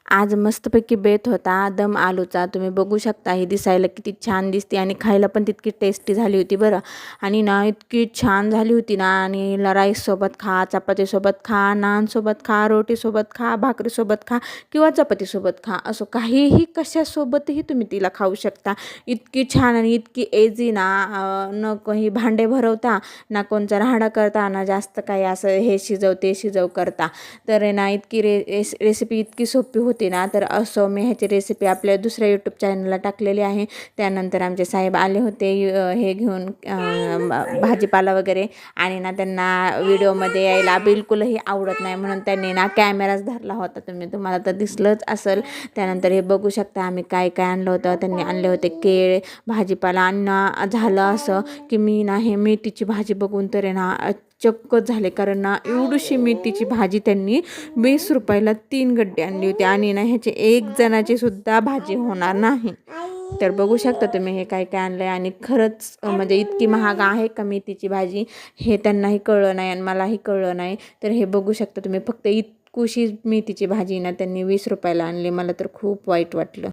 आज मस्तपैकी बेत होता दम आलूचा. तुम्ही बघू शकता, ही दिसायला किती छान दिसते आणि खायला पण तितकी टेस्टी झाली होती बरं. आणि ना इतकी छान झाली होती ना, आणि राईससोबत खा, चपातीसोबत खा, नानसोबत खा, रोटीसोबत खा, भाकरीसोबत खा किंवा चपातीसोबत खा, असं काहीही कशासोबतही तुम्ही तिला खाऊ शकता. इतकी छान आणि इतकी एजी ना, न काही भांडे भरवता ना कोणचा राहाडा करता ना जास्त काही असं हे शिजव ते शिजव करता. तर आहे ना इतकी रेसिपी इतकी सोपी होती ना. तर असं मी ह्याची रेसिपी आपल्या दुसऱ्या यूट्यूब चॅनलला टाकलेली आहे. त्यानंतर आमचे साहेब आले होते हे घेऊन भाजीपाला वगैरे, आणि ना त्यांना व्हिडिओमध्ये यायला बिलकुलही आवडत नाही म्हणून त्यांनी ना कॅमेराच धरला होता. तुम्हाला तर दिसलंच असेल. त्यानंतर हे बघू शकता आम्ही काय काय आणलं होतं. त्यांनी आणले होते केळ, भाजीपाला. आणि ना झालं असं की मी ना हे मेथीची भाजी बघून तर आहे ना चक्कच झाले, कारण ना एवढीशी मेथीची भाजी त्यांनी 20 रुपयाला 3 गड्डे आणली होती, आणि ना ह्याची एक जणाची सुद्धा भाजी होणार नाही. तर बघू शकता तुम्ही हे काय काय आणलं आहे. आणि खरंच म्हणजे इतकी महाग आहे का मेथीची भाजी, हे त्यांनाही कळलं नाही आणि मलाही कळलं नाही. तर हे बघू शकता तुम्ही, फक्त इतकुशी मेथीची भाजी ना त्यांनी 20 रुपयाला आणली. मला तर खूप वाईट वाटलं.